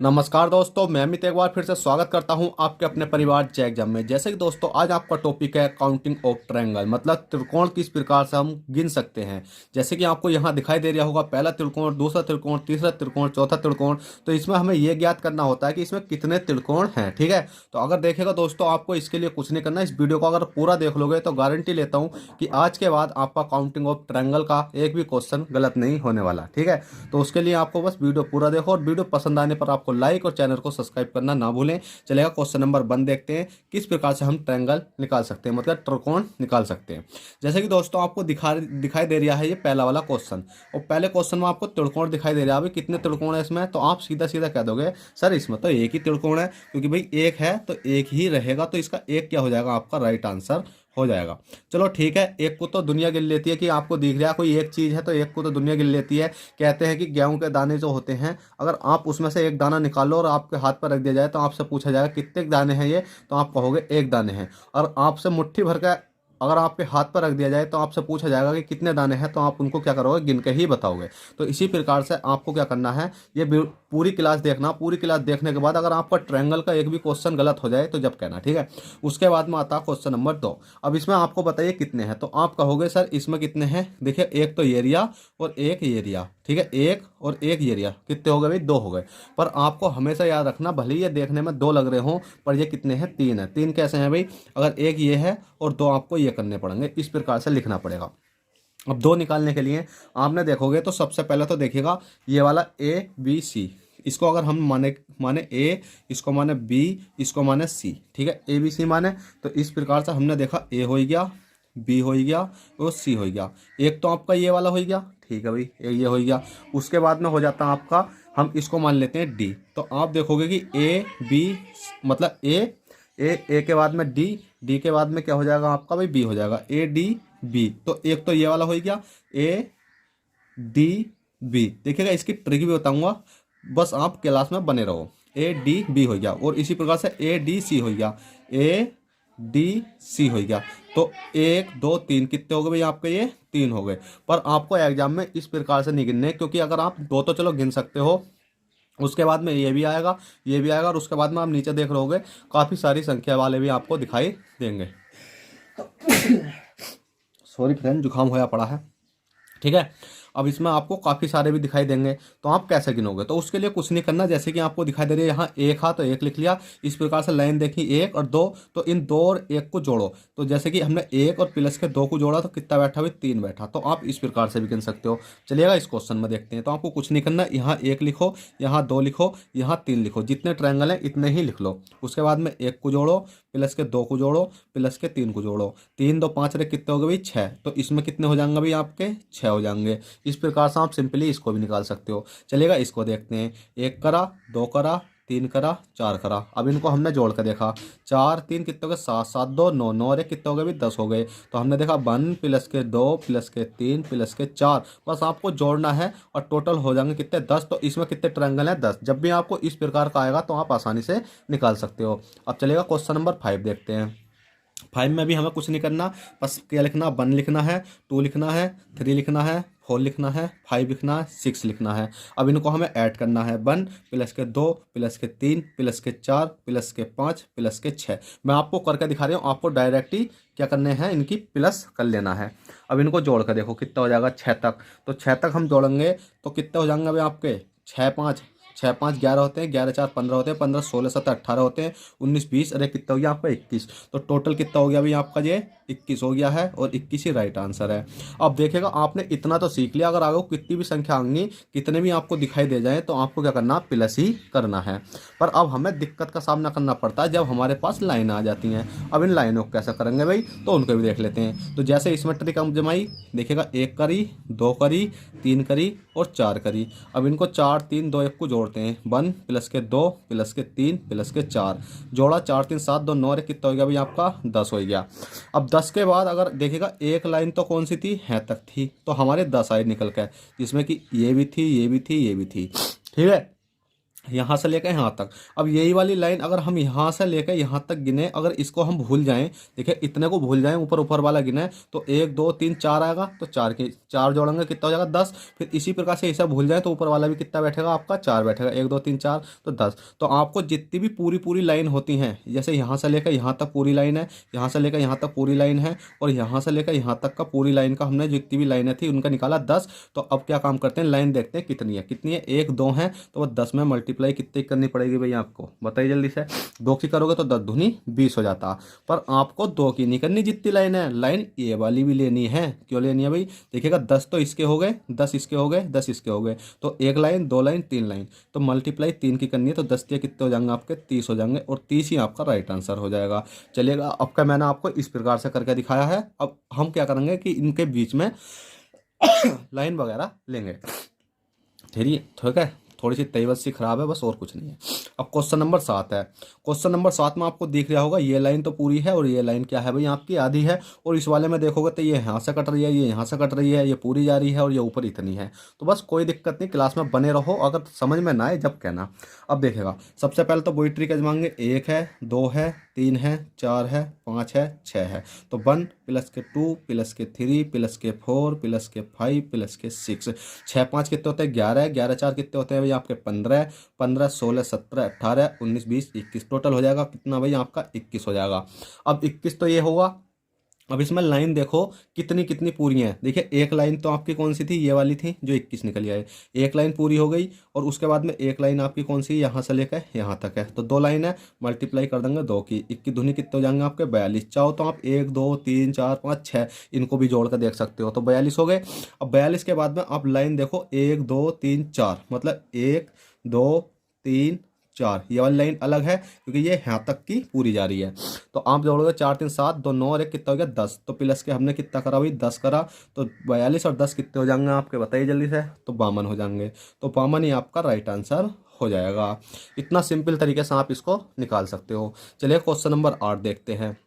नमस्कार दोस्तों, मैं अमित एक बार फिर से स्वागत करता हूं आपके अपने परिवार जय एग्जाम में। जैसे कि दोस्तों आज आपका टॉपिक है काउंटिंग ऑफ ट्रायंगल, मतलब त्रिकोण किस प्रकार से हम गिन सकते हैं। जैसे कि आपको यहां दिखाई दे रहा होगा पहला त्रिकोण, दूसरा त्रिकोण, तीसरा त्रिकोण, चौथा त्रिकोण। तो इसमें हमें यह ज्ञात करना होता है कि इसमें कितने त्रिकोण हैं। ठीक है, तो अगर देखेगा दोस्तों आपको इसके लिए कुछ नहीं करना, इस वीडियो को अगर पूरा देख लोगे तो गारंटी लेता हूँ कि आज के बाद आपका काउंटिंग ऑफ ट्रायंगल का एक भी क्वेश्चन गलत नहीं होने वाला। ठीक है, तो उसके लिए आपको बस वीडियो पूरा देखो और वीडियो पसंद आने पर आपको लाइक और चैनल को सब्सक्राइब करना ना भूलें। चलेगा, क्वेश्चन नंबर 1 देखते हैं किस प्रकार से हम ट्रायंगल निकाल सकते हैं, मतलब त्रिकोण निकाल सकते हैं। जैसे कि दोस्तों आपको दिखाई दे रहा है ये पहला वाला क्वेश्चन, और पहले क्वेश्चन में आपको त्रिकोण दिखाई दे रहा है। अभी कितने त्रिकोण है इसमें, तो आप सीधा सीधा कह दोगे सर इसमें तो एक ही त्रिकोण है, क्योंकि भाई एक है तो एक ही रहेगा, तो इसका एक क्या हो जाएगा, आपका राइट आंसर हो जाएगा। चलो ठीक है, एक को तो दुनिया गिन लेती है कि आपको दिख रहा है कोई एक चीज़ है, तो एक को तो दुनिया गिन लेती है। कहते हैं कि गेहूं के दाने जो होते हैं, अगर आप उसमें से एक दाना निकालो और आपके हाथ पर रख दिया जाए तो आपसे पूछा जाएगा कितने दाने हैं ये, तो आप कहोगे एक दाने हैं। और आपसे मुट्ठी भर का अगर आपके हाथ पर रख दिया जाए तो आपसे पूछा जाएगा कि कितने दाने हैं, तो आप उनको क्या करोगे, गिन के ही बताओगे। तो इसी प्रकार से आपको क्या करना है, ये पूरी क्लास देखना। पूरी क्लास देखने के बाद अगर आपका ट्रायंगल का एक भी क्वेश्चन गलत हो जाए तो जब कहना। ठीक है, उसके बाद में आता है क्वेश्चन नंबर 2। अब इसमें आपको बताइए कितने हैं, तो आप कहोगे सर इसमें कितने हैं। देखिए, एक तो एरिया और एक एरिया। ठीक है, एक और एक एरिया कितने हो गए भाई, 2 हो गए। पर आपको हमेशा याद रखना, भले ये देखने में 2 लग रहे हो पर ये कितने हैं, 3 है। 3 कैसे हैं भाई, अगर एक ये है और 2 आपको ये करने पड़ेंगे, इस प्रकार से लिखना पड़ेगा। अब 2 निकालने के लिए आपने देखोगे तो सबसे पहले तो देखिएगा ये वाला ए बी सी, इसको अगर हम माने माने ए, इसको माने बी, इसको माने सी। ठीक है, ए बी सी माने, तो इस प्रकार से हमने देखा ए हो गया, बी हो गया और सी हो गया। एक तो आपका ये वाला हो गया। ठीक है भाई, ये हो गया। उसके बाद में हो जाता है आपका, हम इसको मान लेते हैं डी। तो आप देखोगे कि ए बी, मतलब ए के बाद में डी, डी के बाद में क्या हो जाएगा आपका भाई, बी हो जाएगा, ए डी बी। तो एक तो ये वाला हो गया ए डी बी। देखिएगा इसकी ट्रिक भी बताऊंगा, बस आप क्लास में बने रहो। ए डी बी हो गया, और इसी प्रकार से ए डी सी हो गया, ए डी सी हो गया। तो 1 2 3 कितने हो गए भाई आपके, ये 3 हो गए। पर आपको एग्जाम में इस प्रकार से नहीं गिनने, क्योंकि अगर आप 2 तो चलो गिन सकते हो, उसके बाद में ये भी आएगा, ये भी आएगा, और उसके बाद में आप नीचे देख रहोगे काफ़ी सारी संख्या वाले भी आपको दिखाई देंगे। सॉरी फ्रेंड, जुकाम होया पड़ा है। ठीक है, अब इसमें आपको काफ़ी सारे भी दिखाई देंगे, तो आप कैसे गिनोगे, तो उसके लिए कुछ नहीं करना। जैसे कि आपको दिखाई दे रही है यहाँ एक है तो एक लिख लिया, इस प्रकार से लाइन देखी 1 और 2, तो इन 2 और 1 को जोड़ो। तो जैसे कि हमने 1 और प्लस के 2 को जोड़ा तो कितना बैठा भाई, 3 बैठा। तो आप इस प्रकार से भी गिन सकते हो। चलिएगा इस क्वेश्चन में देखते हैं। तो आपको कुछ नहीं करना, यहाँ 1 लिखो, यहाँ 2 लिखो, यहाँ 3 लिखो, जितने ट्रायंगल हैं इतने ही लिख लो। उसके बाद में 1 को जोड़ो, प्लस के 2 को जोड़ो, प्लस के 3 को जोड़ो, 3 2 5 रे कितने हो गए भाई, 6। तो इसमें कितने हो जाएंगे भाई आपके, 6 हो जाएंगे। इस प्रकार से आप सिंपली इसको भी निकाल सकते हो। चलिएगा इसको देखते हैं, 1 करा, 2 करा, 3 करा, 4 करा। अब इनको हमने जोड़ कर देखा, 4 3 कितने हो गए, 7 7 2 9 9 रे कितने हो गए भाई, 10 हो गए। तो हमने देखा 1 प्लस के 2 प्लस के 3 प्लस के 4, बस आपको जोड़ना है और टोटल हो जाएंगे कितने, 10। तो इसमें कितने ट्रायंगल हैं, 10। जब भी आपको इस प्रकार का आएगा तो आप आसानी से निकाल सकते हो। अब चलेगा क्वेश्चन नंबर 5 देखते हैं। 5 में भी हमें कुछ नहीं करना, बस क्या लिखना, 1 लिखना है, 2 लिखना है, 3 लिखना है, 4 लिखना है, 5 लिखना है, 6 लिखना है। अब इनको हमें ऐड करना है, 1 प्लस के 2 प्लस के 3 प्लस के 4 प्लस के 5 प्लस के 6। मैं आपको करके दिखा रही हूँ, आपको डायरेक्ट ही क्या करने हैं, इनकी प्लस कर लेना है। अब इनको जोड़ कर देखो कितना हो जाएगा, 6 तक। तो 6 तक हम जोड़ेंगे तो कितने हो जाएंगे भाई आपके, 6 5 11 होते हैं, 11 4 15 होते हैं, 15 16 17 18 होते हैं, 19 20, अरे कितना हो गया आपका, 21। तो टोटल कितना हो गया भाई आपका, ये 21 हो गया है, और 21 ही राइट आंसर है। अब देखिएगा आपने इतना तो सीख लिया, अगर आगे कितनी भी संख्या आएंगी, कितने भी आपको दिखाई दे जाए, तो आपको क्या करना, प्लस ही करना है। पर अब हमें दिक्कत का सामना करना पड़ता है जब हमारे पास लाइन आ जाती हैं। अब इन लाइनों को कैसे करेंगे भाई, तो उनको भी देख लेते हैं। तो जैसे इसमें ट्रिक हम जमाई, देखिएगा 1 करी, 2 करी, 3 करी और 4 करी। अब इनको 4 3 2 1 को जोड़ते हैं, 1 प्लस के 2 प्लस के 3 प्लस के 4, जोड़ा 4 3 7 2 9 रे कितना हो गया भाई आपका, 10 हो गया। अब 10 के बाद अगर देखिएगा एक लाइन तो कौन सी थी, है तक थी, तो हमारे 10 आए निकल के, जिसमें कि ये भी थी, ये भी थी, ये भी थी। ठीक है, यहाँ से लेकर यहाँ तक। अब यही वाली लाइन अगर हम यहाँ से लेकर यहाँ तक गिने, अगर इसको हम भूल जाएं, देखिए इतने को भूल जाएं, ऊपर ऊपर वाला गिने तो 1 2 3 4 आएगा, तो 4 के 4 जोड़ेंगे कितना हो जाएगा 10। फिर इसी प्रकार से ऐसा भूल जाए तो ऊपर वाला भी कितना बैठेगा आपका 4 बैठेगा, 1 2 3 4 तो 10। तो आपको जितनी भी पूरी पूरी लाइन होती हैं, जैसे यहाँ से लेकर यहाँ तक पूरी लाइन है, यहाँ से लेकर यहाँ तक पूरी लाइन है, और यहाँ से लेकर यहाँ तक का पूरी लाइन का हमने जितनी भी लाइनें थी उनका निकाला 10। तो अब क्या काम करते हैं, लाइन देखते हैं कितनी है 1 2 है, तो वो 10 में मल्टीप्लाई कितनी करनी पड़ेगी भैया आपको बताइए जल्दी से। 2 की करोगे तो 10 दूनी 20 हो जाता, पर आपको 2 की नहीं करनी जितनी लाइन है, लाइन ये वाली भी लेनी है। क्यों लेनी है भाई, देखिएगा 10 तो इसके हो गए, 10 इसके हो गए, 10 इसके हो गए, तो 1 लाइन 2 लाइन 3 लाइन, तो मल्टीप्लाई 3 की करनी है, तो 10 के कितने हो जाएंगे आपके 30 हो जाएंगे, और 30 ही आपका राइट आंसर हो जाएगा। चलिएगा अब का मैंने आपको इस प्रकार से करके दिखाया है। अब हम क्या करेंगे कि इनके बीच में लाइन वगैरह लेंगे, ठीक है। थोड़ी सी तैवत सी खराब है बस, और कुछ नहीं है। अब क्वेश्चन नंबर 7 है। क्वेश्चन नंबर 7 में आपको दिख रहा होगा ये लाइन तो पूरी है, और ये लाइन क्या है भाई आपकी आधी है, और इस वाले में देखोगे तो ये यहाँ से कट रही है, ये यहाँ से कट रही है, ये पूरी जा रही है, और ये ऊपर इतनी है। तो बस कोई दिक्कत नहीं, क्लास में बने रहो, अगर समझ में ना आए जब कहना। अब देखेगा सबसे पहले तो वही ट्रिक आजमाएंगे, 1 है 2 है 3 है 4 है 5 है 6 है, तो 1 प्लस के 2 प्लस के 3 प्लस के 4 प्लस के 5 प्लस के 6, 6 5 कितने होते हैं 11, 11 4 कितने होते हैं भाई आपके 15, 15 16 17 18 19 20 21, टोटल हो जाएगा कितना भाई आपका 21 हो जाएगा। अब 21 तो ये होगा। अब इसमें लाइन देखो कितनी कितनी पूरी हैं, देखिए एक लाइन तो आपकी कौन सी थी, ये वाली थी जो 21 निकल आए, एक लाइन पूरी हो गई, और उसके बाद में एक लाइन आपकी कौन सी यहाँ से लेकर यहाँ तक है, तो 2 लाइन है, मल्टीप्लाई कर देंगे 2 की, 21 दूनी कितने हो जाएंगे आपके 42। चाहो तो आप 1 2 3 4 5 6 इनको भी जोड़ कर देख सकते हो, तो 42 हो गए। अब 42 के बाद में आप लाइन देखो 1 2 3 4, मतलब 1 2 3 4, ये वाली लाइन अलग है क्योंकि ये यहाँ तक की पूरी जा रही है। तो आप जोड़ोगे 4 3 7 2 9 और 1 कितना हो गया 10, तो प्लस के हमने कितना करा भाई 10 करा, तो 42 और 10 कितने हो जाएंगे आपके बताइए जल्दी से, तो 52 हो जाएंगे, तो 52 ही आपका राइट आंसर हो जाएगा। इतना सिंपल तरीके से आप इसको निकाल सकते हो। चलिए क्वेश्चन नंबर 8 देखते हैं।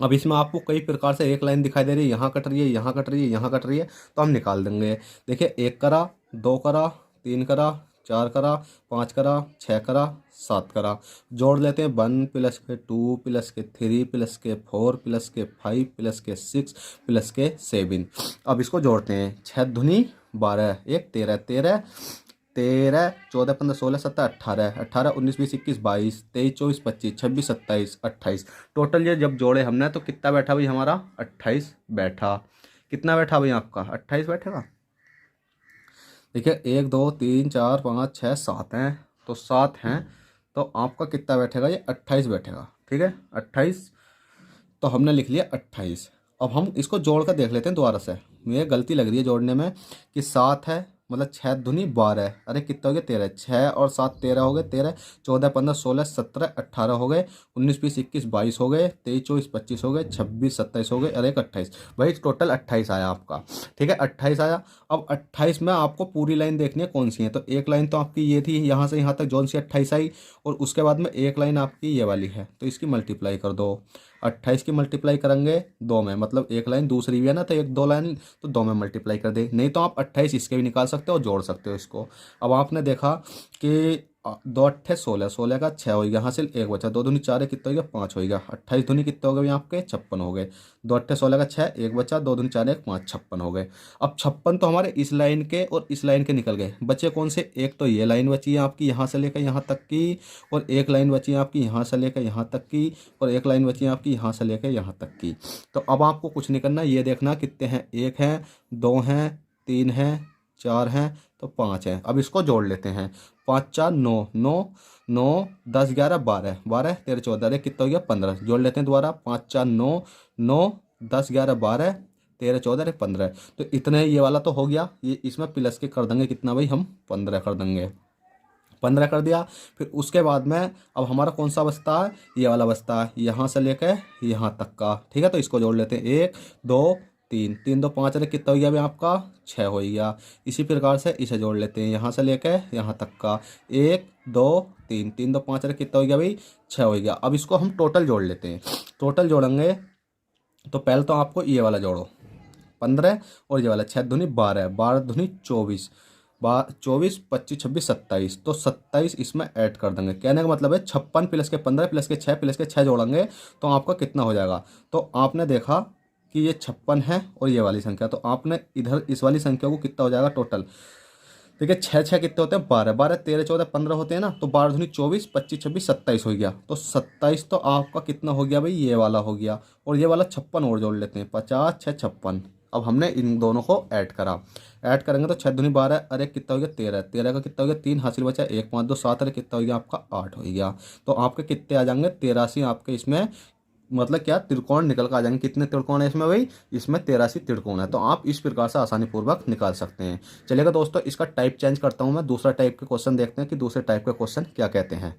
अब इसमें आपको कई प्रकार से एक लाइन दिखाई दे रही है, यहाँ कट रही है, यहाँ कट रही है, यहाँ कट रही है, तो हम निकाल देंगे। देखिए 1 करा 2 करा 3 करा 4 करा 5 करा 6 करा 7 करा, जोड़ लेते हैं 1 प्लस के 2 प्लस के 3 प्लस के 4 प्लस के 5 प्लस के 6 प्लस के 7। अब इसको जोड़ते हैं, 6 दूनी 12, 1 13 13 13 14 15 16 17 18 18 19 20 21 22 23 24 25 26 27 28, टोटल ये जब जोड़े हमने तो कितना बैठा भाई हमारा 28 बैठा। कितना बैठा भाई आपका 28 बैठेगा। देखिए 1 2 3 4 5 6 7 हैं, तो 7 हैं, तो आपका कितना बैठेगा ये 28 बैठेगा, ठीक है 28, तो हमने लिख लिया 28। अब हम इसको जोड़ कर देख लेते हैं दोबारा से, मुझे गलती लग रही है जोड़ने में कि 7 है, मतलब 6 दूनी 12, अरे कितना हो गया 13, 6 और 7 13 हो गए, 13 14 15 16 17 18 हो गए, 19 20 21 22 हो गए, 23 24 25 हो गए, 26 27 हो गए, अरे 28, भाई टोटल 28 आया आपका, ठीक है 28 आया। अब 28 में आपको पूरी लाइन देखनी है कौन सी है, तो एक लाइन तो आपकी ये थी यहाँ से यहाँ तक जौन सी 28 आई, और उसके बाद में एक लाइन आपकी ये वाली है, तो इसकी मल्टीप्लाई कर दो। 28 की मल्टीप्लाई करेंगे 2 में, मतलब एक लाइन दूसरी भी है ना, तो 1 2 लाइन तो 2 में मल्टीप्लाई कर दे, नहीं तो आप 28 इसके भी निकाल सकते हो और जोड़ सकते हो इसको। अब आपने देखा कि 2 8 16, 16 का 6 हो गया, यहाँ से 1 बचा, 2 दूनी 4 कितना हो गया 5 हो गया, 28 दूनी कितने हो गए यहाँ आपके 56 हो गए, 2 8 16 का 6 1 बचा, 2 दूनी 4 1 5 56 हो गए। अब 56 तो हमारे इस लाइन के और इस लाइन के निकल गए, बचे कौन से, एक तो ये लाइन बची है आपकी यहाँ से लेकर यहाँ तक की, और एक लाइन बची है आपकी यहाँ से लेकर यहाँ तक की, और एक लाइन बची है आपकी यहाँ से लेकर यहाँ तक की। तो अब आपको कुछ नहीं करना, ये देखना कितने हैं, 1 है 2 हैं 3 हैं 4 हैं, तो 5 हैं। अब इसको जोड़ लेते हैं, 5 4 9 9 9 10 11 12 12 13 14, अरे कितना हो गया 15, जोड़ लेते हैं दोबारा, 5 4 9 9 10 11 12 13 14 अरे 15, तो इतने ये वाला तो हो गया, ये इसमें प्लस के कर देंगे कितना भाई हम 15 कर देंगे, 15 कर दिया। फिर उसके बाद में अब हमारा कौन सा बचता है, ये वाला बचता है, यहाँ से लेकर यहाँ तक का, ठीक है, तो इसको जोड़ लेते हैं, 1 2 3 3 2 5 अरे कितना हो गया अभी आपका 6 हो गया। इसी प्रकार से इसे जोड़ लेते हैं, यहाँ से लेकर यहाँ तक का, 1 2 3 3 2 5 अरे कितना हो गया भाई 6 हो गया। अब इसको हम टोटल जोड़ लेते हैं, टोटल जोड़ेंगे तो पहले तो आपको ये वाला जोड़ो 15, और ये वाला 6 दूनी 12 12 दूनी 24 24, 25, 26, 27, तो 27 इसमें ऐड कर देंगे। कहने का मतलब है 56 प्लस के 15 प्लस के 6 प्लस के 6 जोड़ेंगे तो आपका कितना हो जाएगा। तो आपने देखा कि ये 56 है और ये वाली संख्या, तो आपने इधर इस वाली संख्या को कितना हो जाएगा टोटल। देखिए छः छः कितने होते हैं 12, 12 13 14 15 होते हैं ना, तो 12 दूनी 24, 25 26 27 हो गया। तो 27 तो आपका कितना हो गया भाई, ये वाला हो गया। और ये वाला 56 और जोड़ लेते हैं, 50 6 56। अब हमने इन दोनों को ऐड करा, ऐड करेंगे तो 6 दूनी 12, अरे कितना हो गया 13, 13 का कितना हो गया 3 हासिल बचा 1 5 2 7, अरे कितना हो गया आपका 8 हो गया। तो आपके कितने आ जाएंगे 83 आपके इसमें, मतलब क्या त्रिकोण निकल कर आ जाएंगे। कितने त्रिकोण है इसमें भाई, इसमें 83 त्रिकोण है। तो आप इस प्रकार से आसानी पूर्वक निकाल सकते हैं। चलिएगा दोस्तों, इसका टाइप चेंज करता हूं मैं, दूसरा टाइप के क्वेश्चन देखते हैं कि दूसरे टाइप के क्वेश्चन क्या कहते हैं।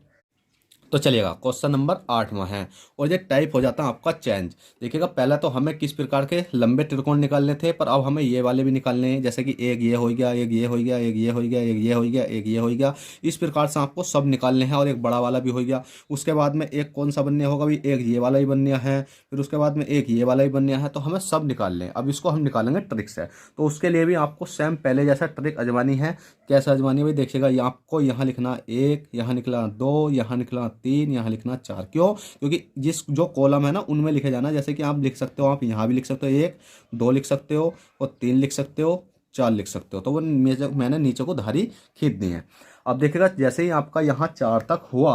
तो चलिएगा क्वेश्चन नंबर 8वां है और ये टाइप हो जाता है आपका चेंज। देखिएगा पहले तो हमें किस प्रकार के लंबे त्रिकोण निकालने थे, पर अब हमें ये वाले भी निकालने हैं। जैसे कि एक ये हो गया, एक ये हो गया, एक ये हो गया, एक ये हो गया, एक ये हो गया। इस प्रकार से आपको सब निकालने हैं। और एक बड़ा वाला भी हो गया। उसके बाद में एक कौन सा बनने होगा भाई, एक ये वाला ही बनना है, फिर उसके बाद में एक ये वाला ही बनना है। तो हमें सब निकाल लें। अब इसको हम निकालेंगे ट्रिक से। तो उसके लिए भी आपको सेम पहले जैसा ट्रिक आजमानी है। कैसे आजमानी है भाई, देखिएगा ये आपको यहाँ लिखना 1, यहाँ निकला 2, यहाँ निकला 3, यहाँ लिखना 4। क्यों, क्योंकि जिस जो कॉलम है ना उनमें लिखे जाना। जैसे कि आप लिख सकते हो, आप यहाँ भी लिख सकते हो 1 2 लिख सकते हो, और 3 लिख सकते हो, 4 लिख सकते हो। तो वो मैंने नीचे को धारी खींच दी है। अब देखिएगा जैसे ही आपका यहाँ 4 तक हुआ,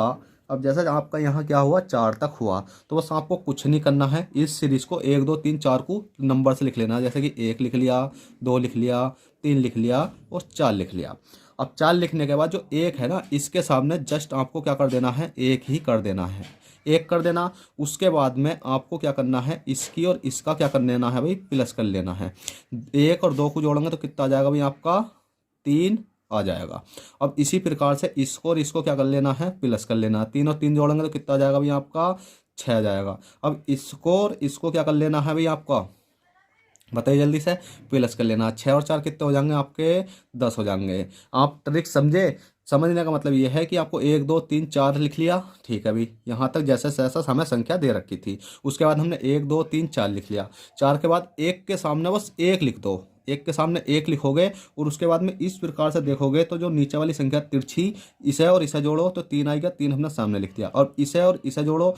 अब जैसा आपका यहाँ क्या हुआ 4 तक हुआ, तो बस आपको कुछ नहीं करना है। इस सीरीज को 1 2 3 4 को नंबर से लिख लेना है। जैसे कि 1 लिख लिया, 2 लिख लिया, 3 लिख लिया और 4 लिख लिया। अब 4 लिखने के बाद जो 1 है ना, इसके सामने जस्ट आपको क्या कर देना है, 1 ही कर देना है, 1 कर देना। उसके बाद में आपको क्या करना है, इसकी और इसका क्या कर लेना है भाई, प्लस कर लेना है। 1 और 2 को जोड़ेंगे तो कितना आ जाएगा भाई आपका 3 आ जाएगा। अब इसी प्रकार से इसको और इसको क्या कर लेना है, प्लस कर लेना है। 3 और 3 जोड़ेंगे तो कितना आ जाएगा भाई आपका 6 आ जाएगा। अब इसको और इसको क्या कर लेना है भाई आपका, बताइए जल्दी से, प्लस कर लेना। 6 और 4 कितने हो जाएंगे आपके 10 हो जाएंगे। आप ट्रिक समझे, समझने का मतलब ये है कि आपको 1 2 3 4 लिख लिया, ठीक है भाई, यहाँ तक जैसे जैसा हमें संख्या दे रखी थी। उसके बाद हमने 1 2 3 4 लिख लिया। 4 के बाद 1 के सामने बस 1 लिख दो, 1 के सामने 1 लिखोगे। और उसके बाद में इस प्रकार से देखोगे तो जो नीचे वाली संख्या तिरछी, इसे और इसे जोड़ो तो 3 आएगा, 3 हमने सामने लिख दिया। और इसे और इसे जोड़ो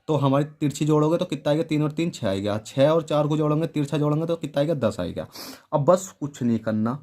तो हमारी तिरछी जोड़ोगे तो कितना आएगा, 3 और 3 6 आएगा। 6 और 4 को जोड़ेंगे, तिरछा जोड़ेंगे तो कितना आएगा 10 आएगा। अब बस कुछ नहीं करना,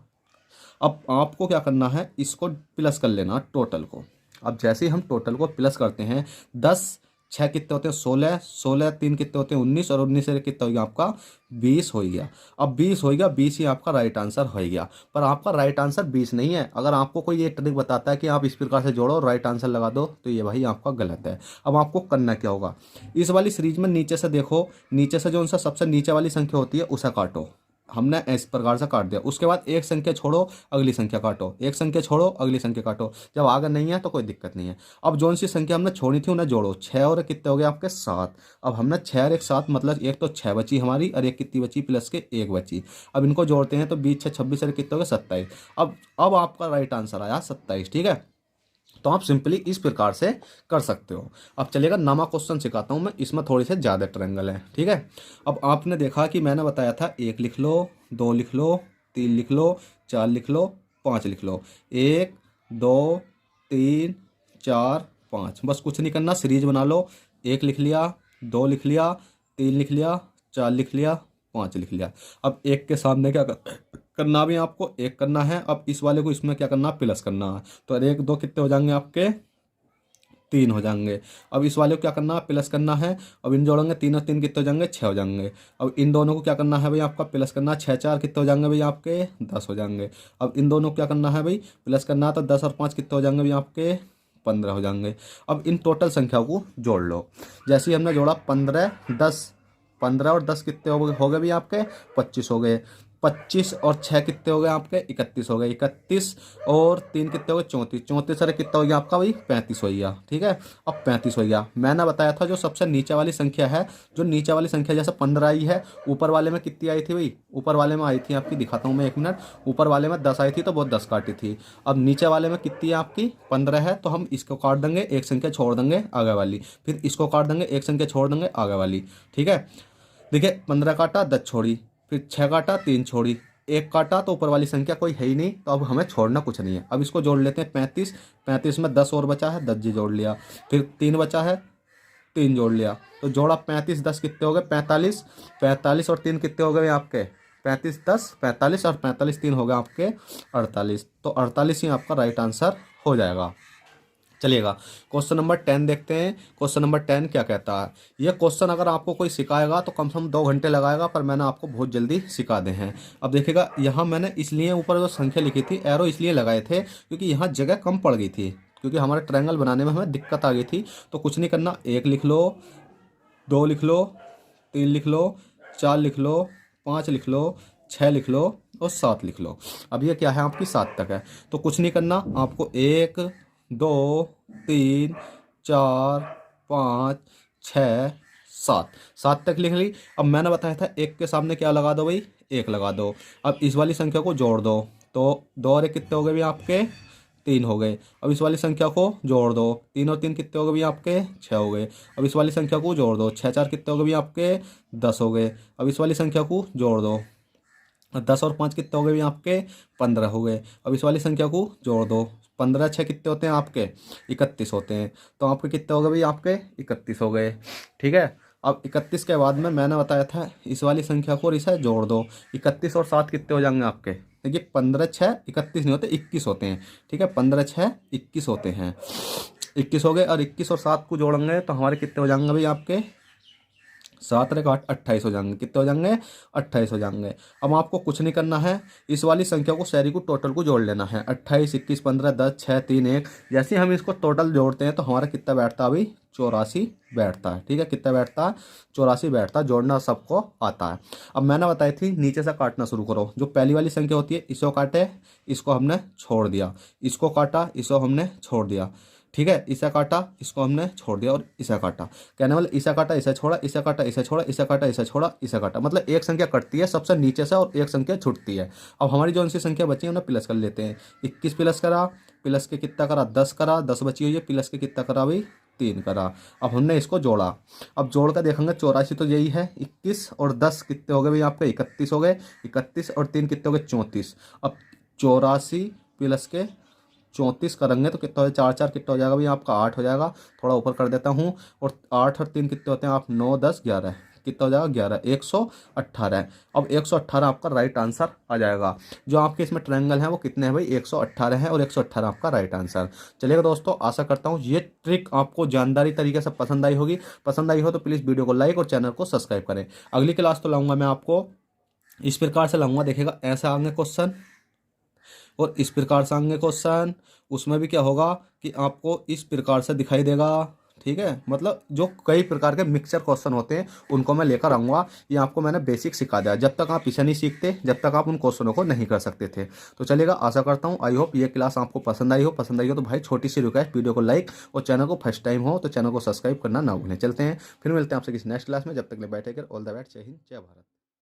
अब आपको क्या करना है, इसको प्लस कर लेना टोटल को। अब जैसे ही हम टोटल को प्लस करते हैं, 10 6 कितने होते हैं 16, 16 3 कितने होते हैं 19, और 19 से कितना हो गया आपका 20 हो गया। अब 20 हो गया, 20 ही आपका राइट आंसर हो गया। पर आपका राइट आंसर 20 नहीं है। अगर आपको कोई ये ट्रिक बताता है कि आप इस प्रकार से जोड़ो और राइट आंसर लगा दो, तो ये भाई आपका गलत है। अब आपको करना क्या होगा, इस वाली सीरीज में नीचे से देखो, नीचे से जो उनसे सबसे नीचे वाली संख्या होती है उसे काटो। हमने इस प्रकार से काट दिया। उसके बाद एक संख्या छोड़ो, अगली संख्या काटो, एक संख्या छोड़ो, अगली संख्या काटो। जब आगे नहीं है तो कोई दिक्कत नहीं है। अब जो सी संख्या हमने छोड़ी थी उन्हें जोड़ो। 6 और कितने हो गए आपके 7। अब हमने 6 और 1 7, मतलब एक तो 6 बची हमारी और एक कितनी बची प्लस के 1 बची। अब इनको जोड़ते हैं तो 20 6 26 और कितने हो गए 27। अब आपका राइट आंसर आया 27, ठीक है। तो आप सिंपली इस प्रकार से कर सकते हो। अब चलिएगा नवा क्वेश्चन सिखाता हूँ मैं, इसमें थोड़ी से ज़्यादा ट्रायंगल है, ठीक है। अब आपने देखा कि मैंने बताया था 1 लिख लो, 2 लिख लो, 3 लिख लो, 4 लिख लो, 5 लिख लो। 1 2 3 4 5, बस कुछ नहीं करना, सीरीज बना लो। 1 लिख लिया, 2 लिख लिया, 3 लिख लिया, 4 लिख लिया, 5 लिख लिया। अब 1 के सामने क्या करना भी आपको 1 करना है। अब इस वाले को इसमें क्या करना, प्लस करना है। तो 1 2 कितने हो जाएंगे आपके 3 हो जाएंगे। अब इस वाले को क्या करना है, प्लस करना है। अब इन जोड़ेंगे 3 और 3 कितने हो जाएंगे 6 हो जाएंगे। अब इन दोनों को क्या करना है भाई आपका, प्लस करना है। 6 4 कितने हो जाएंगे भाई आपके 10 हो जाएंगे। अब इन दोनों को क्या करना है भाई, प्लस करना है। तो 10 और 5 कितने हो जाएंगे भाई आपके 15 हो जाएंगे। अब इन टोटल संख्याओं को जोड़ लो। जैसे ही हमने जोड़ा 15 10, 15 और 10 कितने हो गए भाई आपके 25 हो गए। 25 और 6 कितने हो गए आपके 31 हो गए। 31 और 3 कितने हो गए 34, 34 अरे कितना हो गया आपका भाई 35 हो गया, ठीक है। अब 35 हो गया। मैंने बताया था जो सबसे नीचे वाली संख्या है, जो नीचे वाली संख्या जैसे 15 आई है, ऊपर वाले में कितनी आई थी भाई, ऊपर वाले में आई थी आपकी, दिखाता हूँ मैं 1 मिनट। ऊपर वाले में 10 आई थी तो बहुत 10 काटी थी। अब नीचे वाले में कितनी है आपकी 15 है, तो हम इसको काट देंगे, एक संख्या छोड़ देंगे आगे वाली, फिर इसको काट देंगे, एक संख्या छोड़ देंगे आगे वाली, ठीक है। देखिए 15 काटा 10 छोड़ी, फिर 6 काटा 3 छोड़ी, एक काटा तो ऊपर वाली संख्या कोई है ही नहीं, तो अब हमें छोड़ना कुछ नहीं है। अब इसको जोड़ लेते हैं 35, 35 में 10 और बचा है, 10 जी जोड़ लिया। फिर 3 बचा है, 3 जोड़ लिया। तो जोड़ा 35 10 कितने हो गए 45, 45 और 3 कितने हो गए आपके 35 10 45 और 45 3 हो गए आपके 48। तो 48 ही आपका राइट आंसर हो जाएगा। चलिएगा क्वेश्चन नंबर 10 देखते हैं। क्वेश्चन नंबर 10 क्या कहता है। ये क्वेश्चन अगर आपको कोई सिखाएगा तो कम से कम 2 घंटे लगाएगा, पर मैंने आपको बहुत जल्दी सिखा दे हैं। अब देखिएगा, यहाँ मैंने इसलिए ऊपर जो संख्या लिखी थी एरो इसलिए लगाए थे क्योंकि यहाँ जगह कम पड़ गई थी, क्योंकि हमारे ट्रायंगल बनाने में हमें दिक्कत आ गई थी। तो कुछ नहीं करना, 1 लिख लो, 2 लिख लो, 3 लिख लो, 4 लिख लो, 5 लिख लो, 6 लिख लो और 7 लिख लो। अब ये क्या है आपकी 7 तक है। तो कुछ नहीं करना आपको, 1 2 3 4 5 6 7, 7 तक लिख ली। अब मैंने बताया था एक के सामने क्या लगा दो भाई, 1 लगा दो। अब इस वाली संख्या को जोड़ दो, तो 2 और 1 कितने हो गए भाई आपके 3 हो गए। अब इस वाली संख्या को जोड़ दो, 3 और 3 कितने हो गए भाई आपके 6 हो गए। अब इस वाली संख्या को जोड़ दो, 6 4 कितने हो गए भाई आपके 10 हो गए। अब इस वाली संख्या को जोड़ दो, 10 और 5 कितने हो गए भाई आपके 15 हो गए। अब इस वाली संख्या को जोड़ दो, 15 6 कितने होते हैं आपके 31 होते हैं। तो आपके कितने हो गए भाई आपके 31 हो गए। ठीक है। अब 31 के बाद में मैंने बताया था इस वाली संख्या को और इसे जोड़ दो, 31 और 7 कितने हो जाएंगे आपके, देखिए 15 6 31 नहीं होते 21 होते हैं। ठीक है, 15 6 21 होते हैं, 21 हो गए। और 21 और 7 को जोड़ेंगे तो हमारे कितने हो जाएंगे भाई आपके 7 और 8 28 हो जाएंगे। कितने हो जाएंगे 28 हो जाएंगे। अब आपको कुछ नहीं करना है, इस वाली संख्या को सारी को टोटल को जोड़ लेना है। 28 21 15 10 6 3 1। जैसे ही हम इसको टोटल जोड़ते हैं तो हमारा कितना बैठता है अभी 84 बैठता है। ठीक है, कितना बैठता है 84 बैठता है। जोड़ना सबको आता है। अब मैंने बताई थी नीचे से काटना शुरू करो। जो पहली वाली संख्या होती है इसको काटे, इसको हमने छोड़ दिया, इसको काटा, इसको हमने छोड़ दिया। ठीक है, इसे काटा, इसको हमने छोड़ दिया और इसे काटा। कहने वाले इसे काटा, इसे छोड़ा, इसे काटा, इसे छोड़ा, इसे काटा, इसे छोड़ा, इसे काटा। मतलब एक संख्या कटती है सबसे नीचे से और एक संख्या छुटती है। अब हमारी जो सी संख्या बची है उन्हें प्लस कर लेते हैं। 21 प्लस करा, प्लस के कितना करा 10 करा, 10 बची हुई है, प्लस के कितना करा भाई 3 करा। अब हमने इसको जोड़ा, अब जोड़ कर देखेंगे 84 तो यही है। 21 और 10 कितने हो गए भाई आपके 31 हो गए। 31 और 3 कितने हो गए 34। अब 84 प्लस के 34 करेंगे तो कितना हो जाएगा 4 4 कितना हो जाएगा भाई आपका 8 हो जाएगा। थोड़ा ऊपर कर देता हूँ। और 8 और 3 कितने होते हैं आप 9 10 11, कितना हो जाएगा 11, 118। अब 118 आपका राइट आंसर आ जाएगा। जो आपके इसमें ट्रायंगल है वो कितने हैं भाई 118 है और 118 आपका राइट आंसर। चलिएगा दोस्तों, आशा करता हूँ ये ट्रिक आपको जानदारी तरीके से पसंद आई होगी। पसंद आई हो तो प्लीज़ वीडियो को लाइक और चैनल को सब्सक्राइब करें। अगली क्लास तो लाऊंगा मैं आपको इस प्रकार से लाऊंगा, देखिएगा ऐसा आएंगे क्वेश्चन और इस प्रकार से आएंगे क्वेश्चन। उसमें भी क्या होगा कि आपको इस प्रकार से दिखाई देगा। ठीक है, मतलब जो कई प्रकार के मिक्सचर क्वेश्चन होते हैं उनको मैं लेकर आऊँगा। ये आपको मैंने बेसिक सिखा दिया, जब तक आप इसे नहीं सीखते जब तक आप उन क्वेश्चनों को नहीं कर सकते थे। तो चलिएगा, आशा करता हूँ आई होप ये क्लास आपको पसंद आई हो। पसंद आई हो तो भाई छोटी सी रिक्वेस्ट, वीडियो को लाइक और चैनल को फर्स्ट टाइम हो तो चैनल को सब्सक्राइब करना ना भूलें। चलते हैं, फिर मिलते हैं आपसे किसी नेक्स्ट क्लास में। जब तक ले बैठे कर ऑल द बेस्ट। जय हिंद, जय भारत।